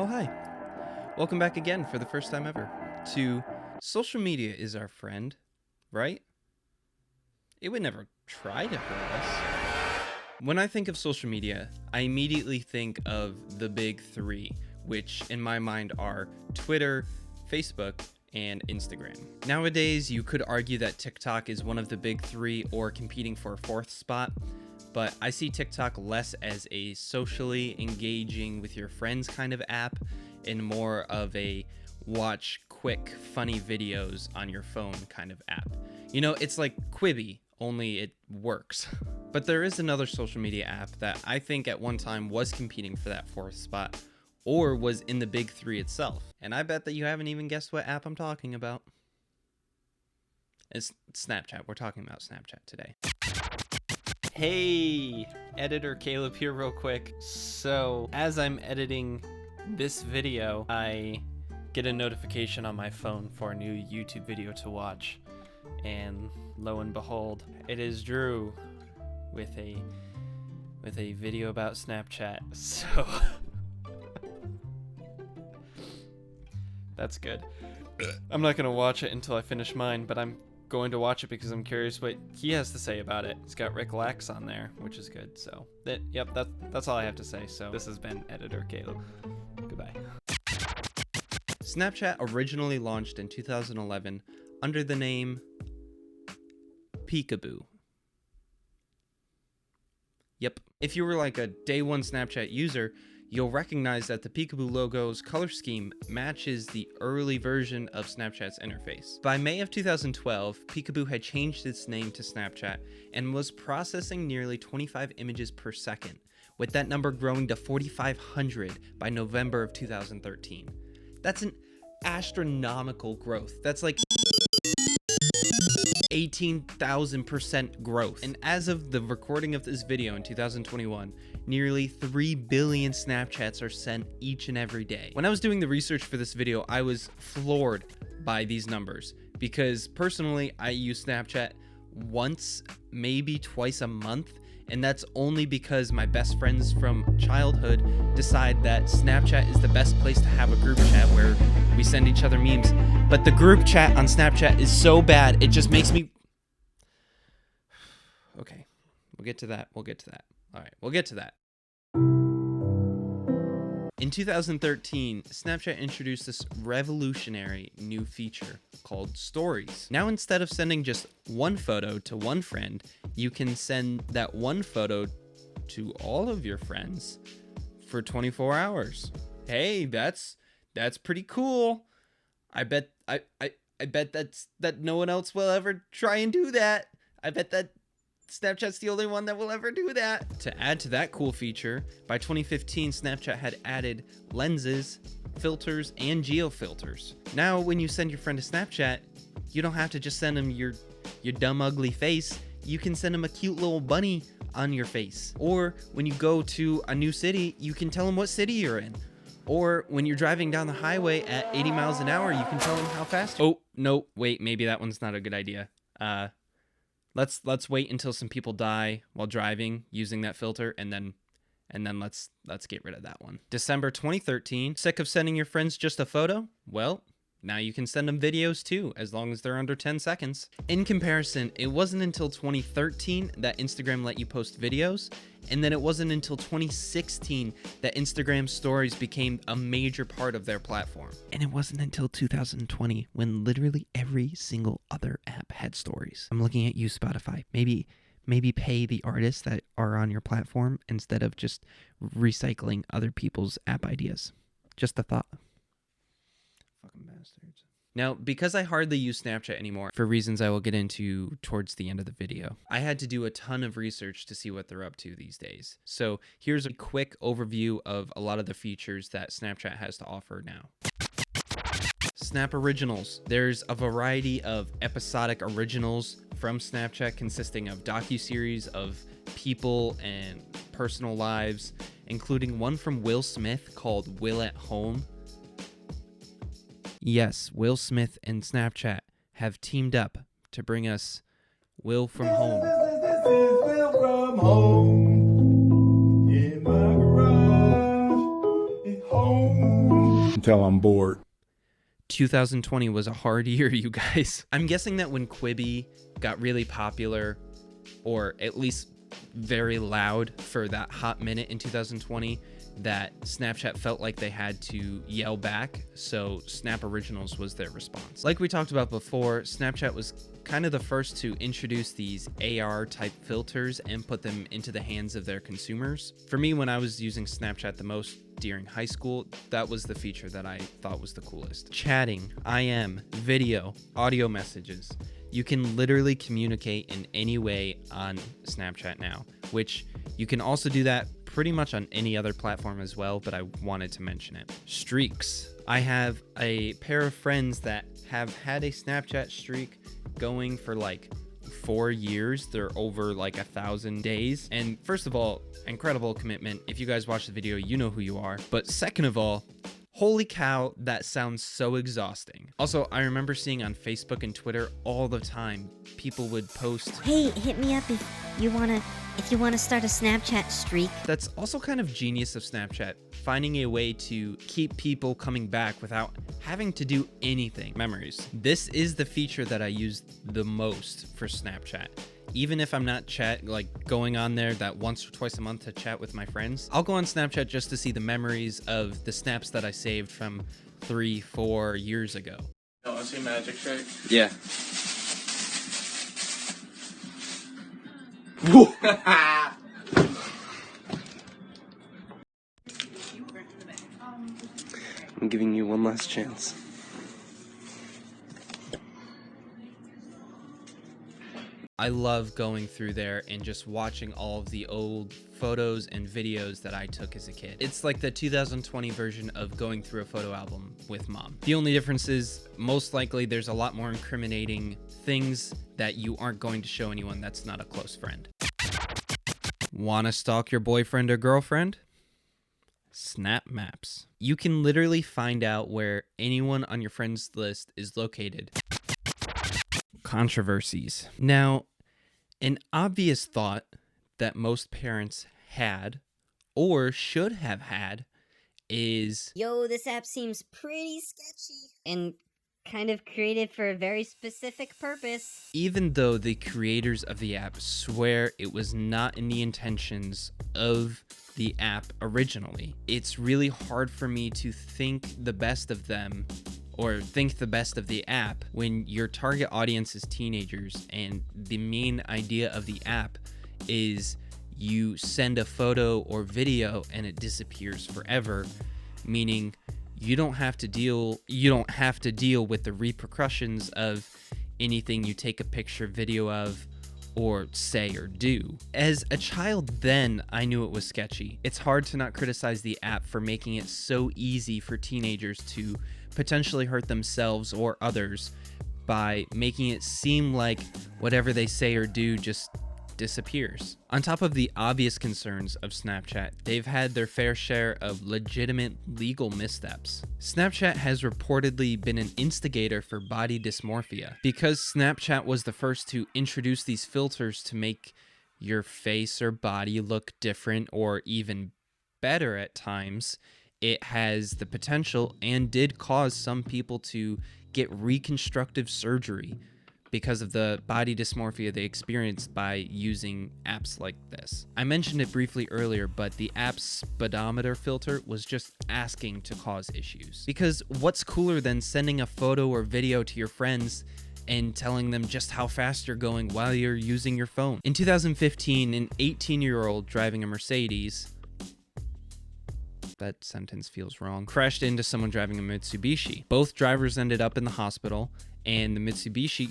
Oh, hi. Welcome back again for the first time ever to Social Media is Our Friend, right? It would never try to hurt us. When I think of social media, I immediately think of the big three, which in my mind are Twitter, Facebook, and Instagram. Nowadays, you could argue that TikTok is one of the big three or competing for a fourth spot, but I see TikTok less as a socially engaging with your friends kind of app and more of a watch quick, funny videos on your phone kind of app. You know, it's like Quibi, only it works. But there is another social media app that I think at one time was competing for that fourth spot or was in the big three itself. And I bet that you haven't even guessed what app I'm talking about. It's Snapchat. We're talking about Snapchat today. Hey, editor Caleb here real quick. So as I'm editing this video, I get a notification on my phone for a new YouTube video to watch. And lo and behold, it is Drew with a video about Snapchat. So that's good. I'm not gonna watch it until I finish mine, but I'm going to watch it because I'm curious what he has to say about it. It's got Rick Lax on there, which is good. So that's all I have to say. So this has been Editor Caleb. Goodbye. Snapchat originally launched in 2011 under the name Peekaboo. Yep. If you were like a day one Snapchat user, you'll recognize that the Peekaboo logo's color scheme matches the early version of Snapchat's interface. By May of 2012, Peekaboo had changed its name to Snapchat and was processing nearly 25 images per second, with that number growing to 4,500 by November of 2013. That's an astronomical growth. That's like 18,000% growth. And as of the recording of this video in 2021, nearly 3 billion Snapchats are sent each and every day. When I was doing the research for this video, I was floored by these numbers because personally, I use Snapchat once, maybe twice a month. And that's only because my best friends from childhood decide that Snapchat is the best place to have a group chat where we send each other memes. But the group chat on Snapchat is so bad, it just makes me... Okay, we'll get to that. All right, we'll get to that. In 2013, Snapchat introduced this revolutionary new feature called Stories. Now, instead of sending just one photo to one friend, you can send that one photo to all of your friends for 24 hours. Hey, that's pretty cool. I bet that no one else will ever try and do that. I bet that Snapchat's the only one that will ever do that. To add to that cool feature, by 2015, Snapchat had added lenses, filters, and geo-filters. Now, when you send your friend a Snapchat, you don't have to just send them your dumb, ugly face. You can send them a cute little bunny on your face. Or when you go to a new city, you can tell them what city you're in. Or when you're driving down the highway at 80 miles an hour, you can tell them how fast. Oh, no, wait, maybe that one's not a good idea. Let's wait until some people die while driving using that filter, and then let's get rid of that one. December 2013, sick of sending your friends just a photo? Well, now you can send them videos too, as long as they're under 10 seconds. In comparison, it wasn't until 2013 that Instagram let you post videos, and then it wasn't until 2016 that Instagram stories became a major part of their platform. And it wasn't until 2020 when literally every single other app had stories. I'm looking at you, Spotify. Maybe pay the artists that are on your platform instead of just recycling other people's app ideas. Just a thought. Fucking bastards. Now, because I hardly use Snapchat anymore, for reasons I will get into towards the end of the video, I had to do a ton of research to see what they're up to these days. So here's a quick overview of a lot of the features that Snapchat has to offer now. Snap Originals. There's a variety of episodic originals from Snapchat consisting of docuseries of people and personal lives, including one from Will Smith called Will at Home. Yes, Will Smith and Snapchat have teamed up to bring us Will from Home. This is Will from home. In my garage. At home. until I'm bored. 2020 was a hard year, you guys. I'm guessing that when Quibi got really popular, or at least very loud for that hot minute in 2020, that Snapchat felt like they had to yell back, so Snap Originals was their response. Like we talked about before, Snapchat was kind of the first to introduce these AR type filters and put them into the hands of their consumers. For me, when I was using Snapchat the most during high school, that was the feature that I thought was the coolest. Chatting, IM, video, audio messages. You can literally communicate in any way on Snapchat now, which you can also do that pretty much on any other platform as well, but I wanted to mention it. Streaks. I have a pair of friends that have had a Snapchat streak going for like 4 years. They're over like 1,000 days. And first of all, incredible commitment. If you guys watch the video, you know who you are. But second of all, holy cow, that sounds so exhausting. Also, I remember seeing on Facebook and Twitter all the time, people would post, "Hey, hit me up if you wanna start a Snapchat streak." That's also kind of genius of Snapchat, finding a way to keep people coming back without having to do anything. Memories. This is the feature that I use the most for Snapchat. Even if I'm not going on there that once or twice a month to chat with my friends, I'll go on Snapchat just to see the memories of the snaps that I saved from 3-4 years ago. You want to see magic trick? Yeah. I'm giving you one last chance. I love going through there and just watching all of the old photos and videos that I took as a kid. It's like the 2020 version of going through a photo album with mom. The only difference is most likely there's a lot more incriminating things that you aren't going to show anyone that's not a close friend. Wanna stalk your boyfriend or girlfriend? Snap Maps. You can literally find out where anyone on your friends list is located. Controversies. Now, an obvious thought that most parents had or should have had is, Yo, this app seems pretty sketchy and kind of created for a very specific purpose. even though the creators of the app swear it was not in the intentions of the app originally, it's really hard for me to think the best of them or think the best of the app when your target audience is teenagers and the main idea of the app is you send a photo or video and it disappears forever, meaning you don't have to deal with the repercussions of anything you take a picture, video of, or say or do. As a child then, I knew it was sketchy. It's hard to not criticize the app for making it so easy for teenagers to potentially hurt themselves or others by making it seem like whatever they say or do just disappears. On top of the obvious concerns of Snapchat, they've had their fair share of legitimate legal missteps. Snapchat has reportedly been an instigator for body dysmorphia. Because Snapchat was the first to introduce these filters to make your face or body look different or even better at times, it has the potential and did cause some people to get reconstructive surgery because of the body dysmorphia they experienced by using apps like this. I mentioned it briefly earlier, but the app's speedometer filter was just asking to cause issues. Because what's cooler than sending a photo or video to your friends and telling them just how fast you're going while you're using your phone? In 2015, an 18-year-old driving a Mercedes, that sentence feels wrong, crashed into someone driving a Mitsubishi. Both drivers ended up in the hospital, and the Mitsubishi.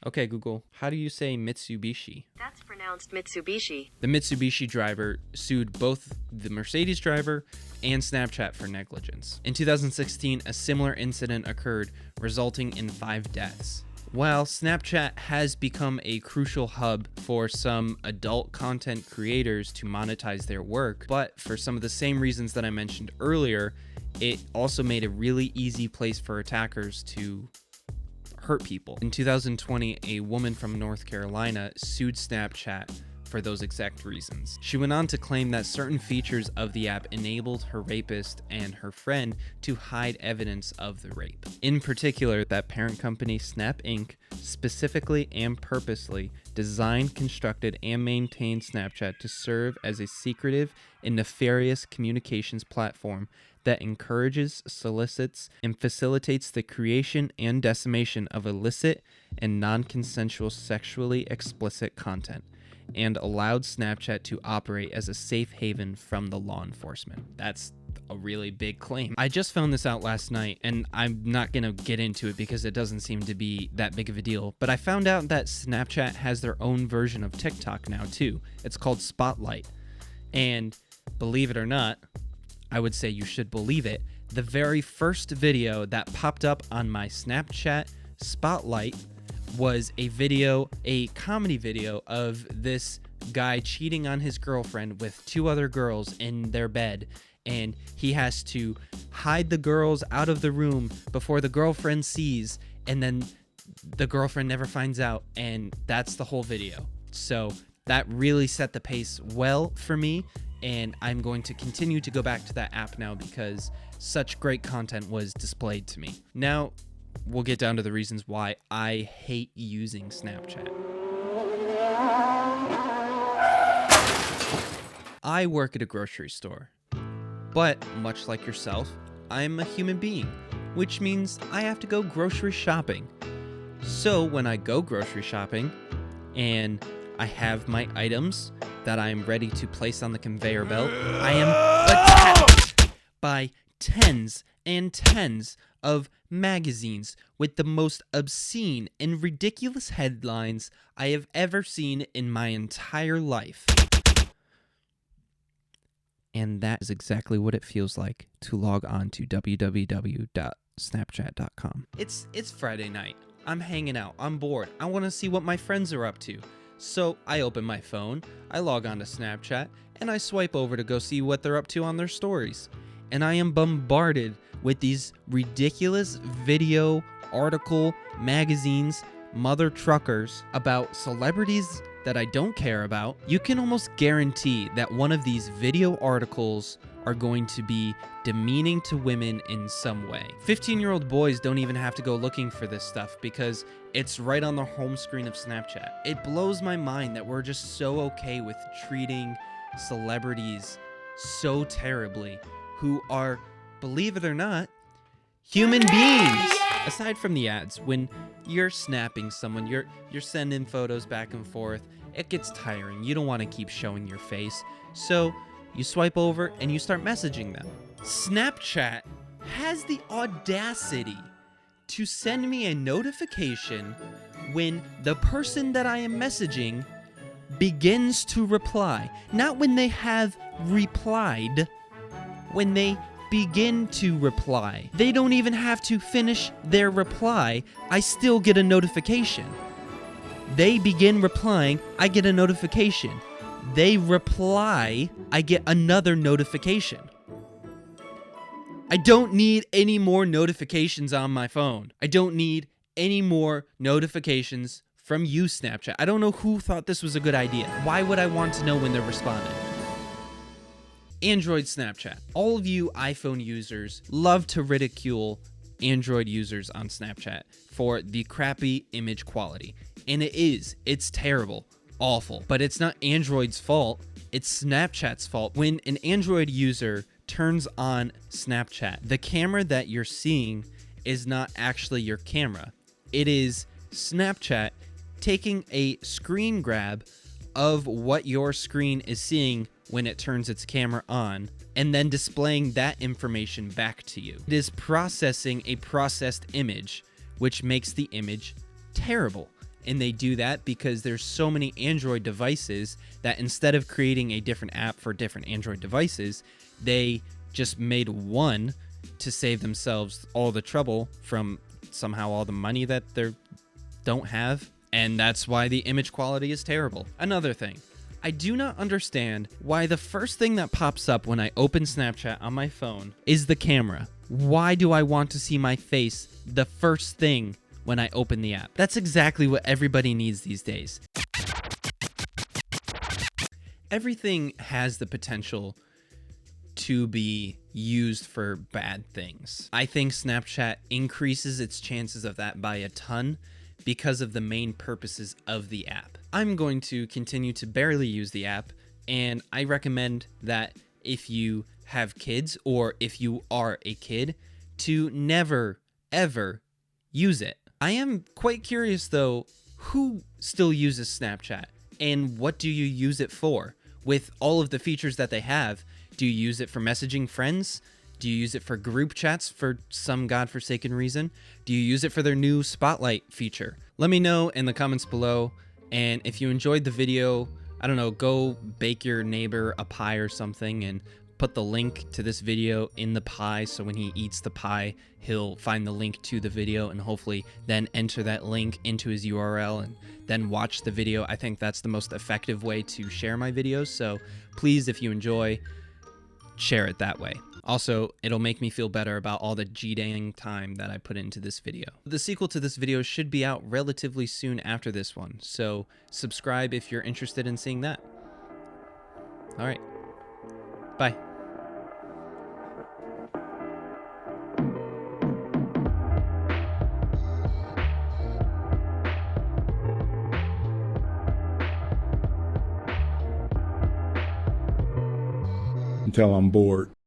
Okay, Google, how do you say Mitsubishi? That's pronounced Mitsubishi. The Mitsubishi driver sued both the Mercedes driver and Snapchat for negligence. In 2016, a similar incident occurred, resulting in 5 deaths. While Snapchat has become a crucial hub for some adult content creators to monetize their work, but for some of the same reasons that I mentioned earlier, it also made a really easy place for attackers to hurt people. In 2020, a woman from North Carolina sued Snapchat for those exact reasons. She went on to claim that certain features of the app enabled her rapist and her friend to hide evidence of the rape. In particular, that parent company Snap Inc. specifically and purposely designed, constructed, and maintained Snapchat to serve as a secretive and nefarious communications platform that encourages, solicits, and facilitates the creation and decimation of illicit and non-consensual sexually explicit content, and allowed Snapchat to operate as a safe haven from the law enforcement. That's a really big claim. I just found this out last night, and I'm not gonna get into it because it doesn't seem to be that big of a deal, but I found out that Snapchat has their own version of TikTok now too. It's called Spotlight, and believe it or not, I would say you should believe it, the very first video that popped up on my Snapchat Spotlight was a comedy video of this guy cheating on his girlfriend with two other girls in their bed, and he has to hide the girls out of the room before the girlfriend sees, and then the girlfriend never finds out, and that's the whole video. So that really set the pace well for me, and I'm going to continue to go back to that app now because such great content was displayed to me. Now, we'll get down to the reasons why I hate using Snapchat. I work at a grocery store, but much like yourself, I'm a human being, which means I have to go grocery shopping. So when I go grocery shopping and I have my items that I'm ready to place on the conveyor belt, I am attacked by tens and tens of magazines with the most obscene and ridiculous headlines I have ever seen in my entire life. And that is exactly what it feels like to log on to www.snapchat.com. It's Friday night. I'm hanging out. I'm bored. I want to see what my friends are up to. So I open my phone, I log on to Snapchat, and I swipe over to go see what they're up to on their stories. And I am bombarded with these ridiculous video, article, magazines, mother truckers about celebrities that I don't care about. You can almost guarantee that one of these video articles are going to be demeaning to women in some way. 15-year-old boys don't even have to go looking for this stuff because it's right on the home screen of Snapchat. It blows my mind that we're just so okay with treating celebrities so terribly, who are, believe it or not, human beings. Aside from the ads, when you're snapping someone, you're sending photos back and forth, it gets tiring. You don't want to keep showing your face. So you swipe over and you start messaging them. Snapchat has the audacity to send me a notification when the person that I am messaging begins to reply. Not when they have replied, when they begin to reply. They don't even have to finish their reply. I still get a notification. They begin replying, I get a notification. They reply, I get another notification. I don't need any more notifications on my phone. I don't need any more notifications from you, Snapchat. I don't know who thought this was a good idea. Why would I want to know when they're responding? Android Snapchat. All of you iPhone users love to ridicule Android users on Snapchat for the crappy image quality. And it's terrible, awful. But it's not Android's fault, it's Snapchat's fault. When an Android user turns on Snapchat, the camera that you're seeing is not actually your camera. It is Snapchat taking a screen grab of what your screen is seeing when it turns its camera on, and then displaying that information back to you. It is processing a processed image, which makes the image terrible. And they do that because there's so many Android devices that instead of creating a different app for different Android devices, they just made one to save themselves all the trouble from somehow all the money that they don't have. And that's why the image quality is terrible. Another thing, I do not understand why the first thing that pops up when I open Snapchat on my phone is the camera. Why do I want to see my face the first thing when I open the app? That's exactly what everybody needs these days. everything has the potential to be used for bad things. I think Snapchat increases its chances of that by a ton because of the main purposes of the app. I'm going to continue to barely use the app, and I recommend that if you have kids or if you are a kid, to never, ever use it. I am quite curious though, who still uses Snapchat and what do you use it for? With all of the features that they have, do you use it for messaging friends? Do you use it for group chats for some godforsaken reason? Do you use it for their new Spotlight feature? Let me know in the comments below. And if you enjoyed the video, I don't know, go bake your neighbor a pie or something and put the link to this video in the pie, so when he eats the pie, he'll find the link to the video and hopefully then enter that link into his URL and then watch the video. I think that's the most effective way to share my videos. So please, if you enjoy, share it that way. Also, it'll make me feel better about all the G-dang time that I put into this video. The sequel to this video should be out relatively soon after this one, so subscribe if you're interested in seeing that. All right, bye. Until I'm bored.